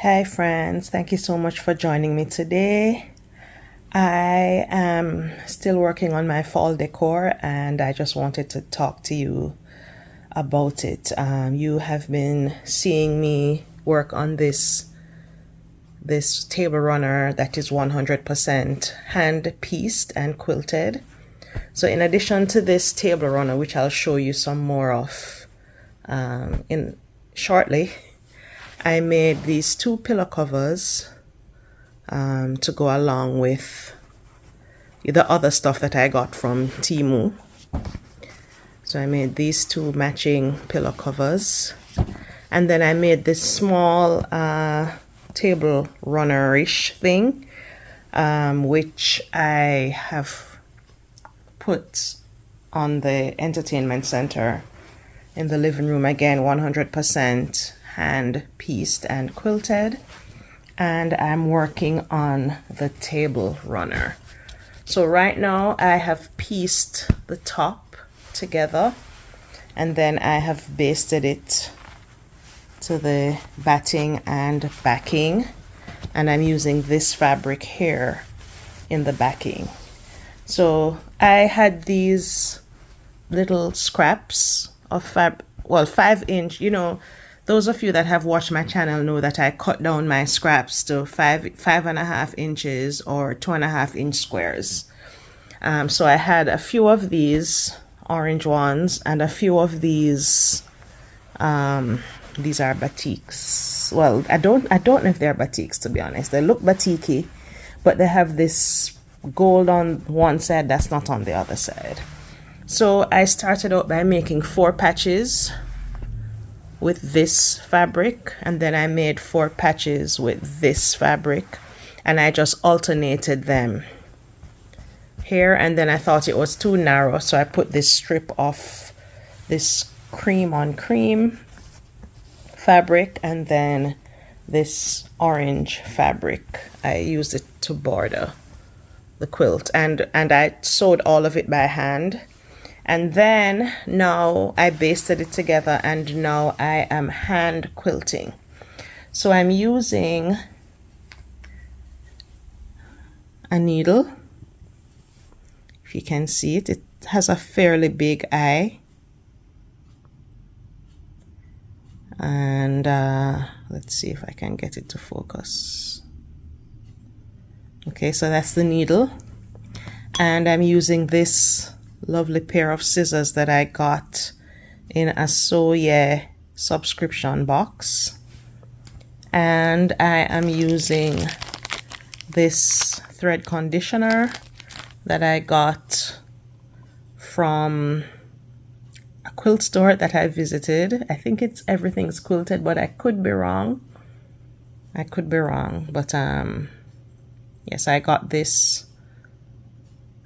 Hi friends, thank you so much for joining me today. I am still working on my fall decor and I just wanted to talk to you about it. You have been seeing me work on this table runner that is 100% hand pieced and quilted. So in addition to this table runner, which I'll show you some more of in shortly, I made these two pillow covers to go along with the other stuff that I got from Temu. So I made these two matching pillow covers, and then I made this small table runner-ish thing, which I have put on the entertainment center in the living room. Again, 100% hand pieced and quilted, and I'm working on the table runner. So right now I have pieced the top together and then I have basted it to the batting and backing, and I'm using this fabric here in the backing. So I had these little scraps of 5-inch, those of you that have watched my channel know that I cut down my scraps to 5.5 inches or 2.5-inch squares. So I had a few of these orange ones and a few of these are batiks. Well, I don't know if they're batiks, to be honest. They look batiki, but they have this gold on one side that's not on the other side. So I started out by making 4 patches with this fabric, and then I made 4 patches with this fabric, and I just alternated them here. And then I thought it was too narrow, so I put this strip of this cream on cream fabric and then this orange fabric. I used it to border the quilt, and I sewed all of it by hand. And then now I basted it together, and now I am hand quilting. So I'm using a needle. If you can see it, it has a fairly big eye. And let's see if I can get it to focus. Okay, so that's the needle. And I'm using this lovely pair of scissors that I got in a So Yeah subscription box, and I am using this thread conditioner that I got from a quilt store that I visited. I think it's Everything's Quilted, but I could be wrong. But yes, I got this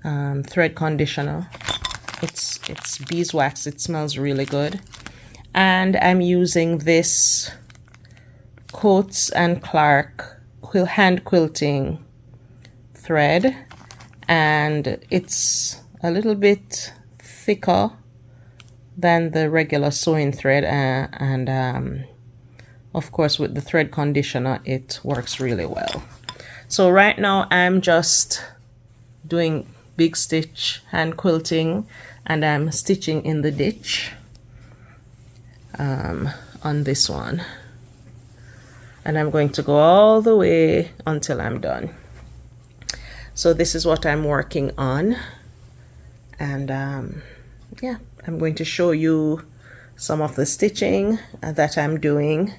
thread conditioner. It's beeswax. It smells really good. And I'm using this Coats and Clark hand quilting thread, and it's a little bit thicker than the regular sewing thread, and of course with the thread conditioner it works really well. So right now I'm just doing big stitch hand quilting, and I'm stitching in the ditch on this one, and I'm going to go all the way until I'm done. So this is what I'm working on, and yeah, I'm going to show you some of the stitching that I'm doing,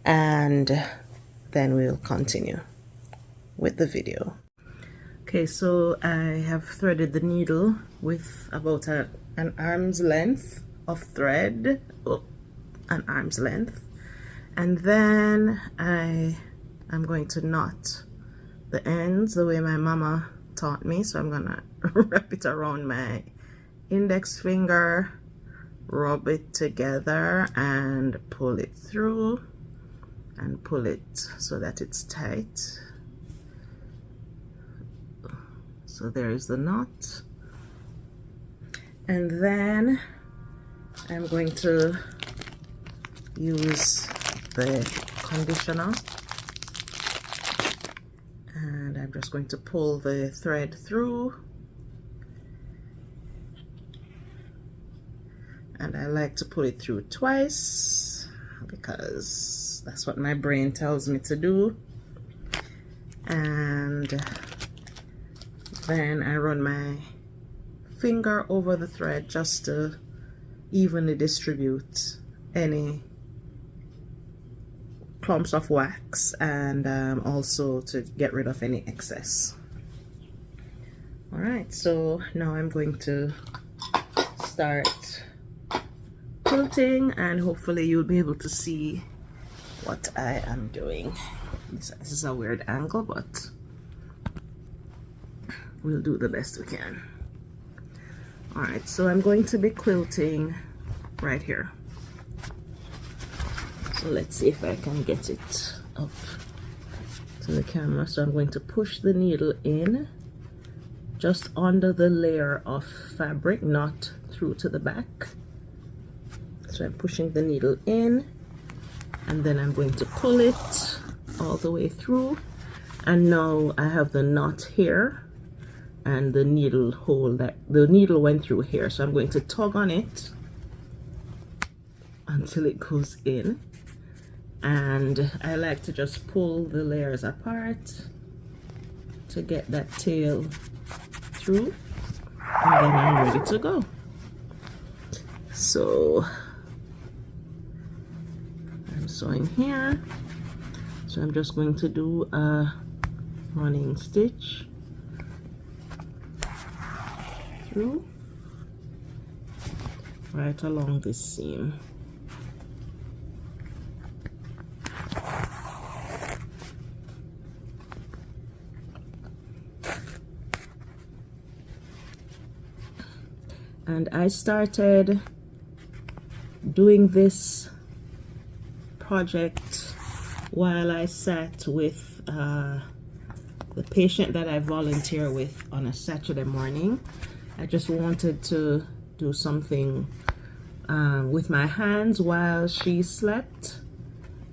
and then we'll continue with the video. Okay, so I have threaded the needle with about an arm's length of thread, an arm's length, and then I am going to knot the ends the way my mama taught me. So I'm gonna wrap it around my index finger, rub it together and pull it through and pull it so that it's tight. So there is the knot, and then I'm going to use the conditioner just going to pull the thread through, and I like to pull it through twice because that's what my brain tells me to do. And then I run my finger over the thread just to evenly distribute any clumps of wax, and also to get rid of any excess. All right, so now I'm going to start quilting, and hopefully you'll be able to see what I am doing. This is a weird angle, but we'll do the best we can. All right, so I'm going to be quilting right here. So let's see if I can get it up to the camera. So I'm going to push the needle in just under the layer of fabric, not through to the back. So I'm pushing the needle in, and then I'm going to pull it all the way through, and now I have the knot here and the needle hole that the needle went through here. So I'm going to tug on it until it goes in, and I like to just pull the layers apart to get that tail through, and then I'm ready to go. So I'm sewing here, so I'm just going to do a running stitch through right along this seam. And I started doing this project while I sat with the patient that I volunteer with on a Saturday morning. I just wanted to do something with my hands while she slept.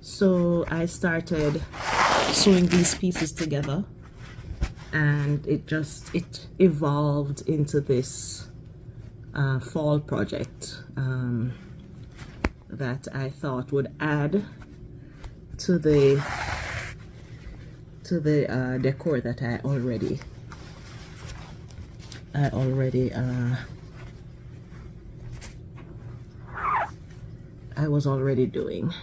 So I started sewing these pieces together, and it evolved into this fall project that I thought would add to the decor that I was already doing.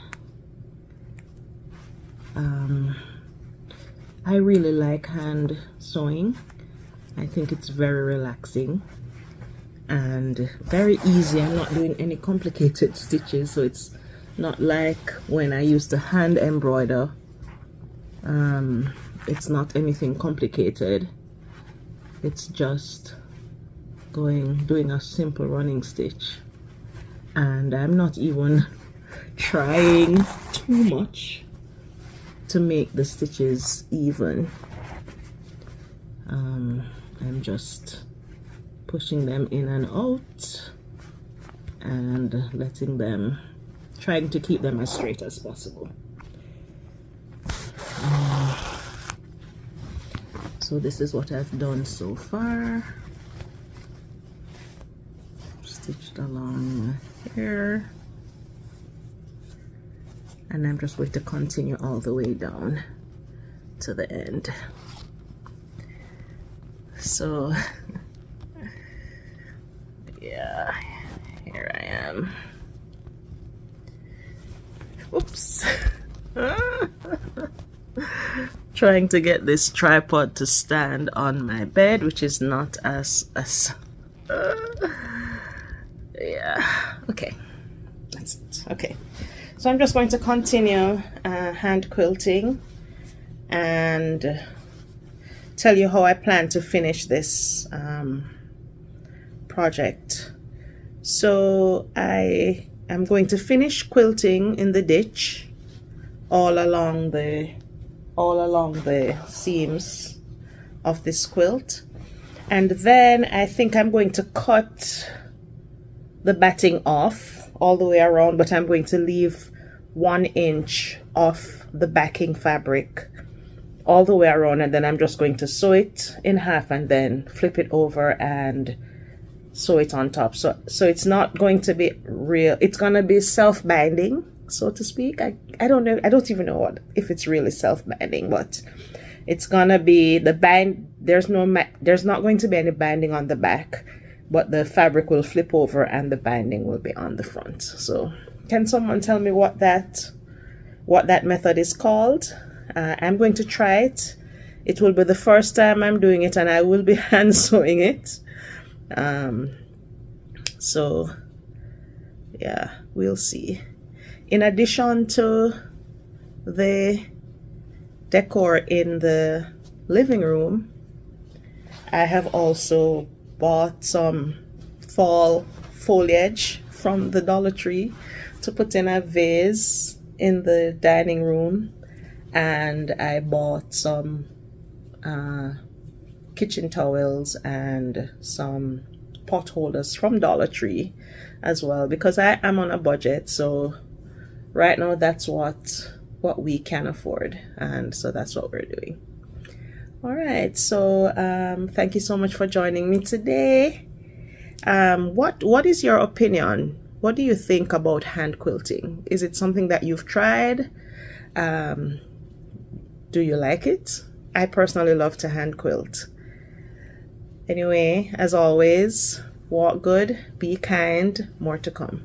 I really like hand sewing. I think it's very relaxing and very easy. I'm not doing any complicated stitches, so it's not like when I used to hand embroider. It's not anything complicated. It's just doing a simple running stitch, and I'm not even trying too much to make the stitches even. I'm just pushing them in and out and trying to keep them as straight as possible. So this is what I've done so far. Stitched along here, and I'm just going to continue all the way down to the end. So yeah, here I am. Oops. Trying to get this tripod to stand on my bed, which is not as yeah, okay, that's it. Okay, so I'm just going to continue hand quilting and tell you how I plan to finish this project. So I am going to finish quilting in the ditch all along the seams of this quilt, and then I think I'm going to cut the batting off all the way around, but I'm going to leave 1 inch of the backing fabric all the way around, and then I'm just going to sew it in half and then flip it over and sew it on top. So it's not going to be real, it's gonna be self-binding, so to speak. I don't know, I don't even know what if it's really self-binding, but it's gonna be the bind, there's not going to be any binding on the back, but the fabric will flip over and the binding will be on the front. So can someone tell me what that method is called? I'm going to try it. It will be the first time I'm doing it, and I will be hand sewing it. So yeah, we'll see. In addition to the decor in the living room, I have also bought some fall foliage from the Dollar Tree to put in a vase in the dining room, and I bought some kitchen towels and some pot holders from Dollar Tree as well, because I am on a budget. So right now that's what we can afford, and so that's what we're doing. All right, so thank you so much for joining me today. What is your opinion? What do you think about hand quilting? Is it something that you've tried? Do you like it? I personally love to hand quilt. Anyway, as always, walk good, be kind, more to come.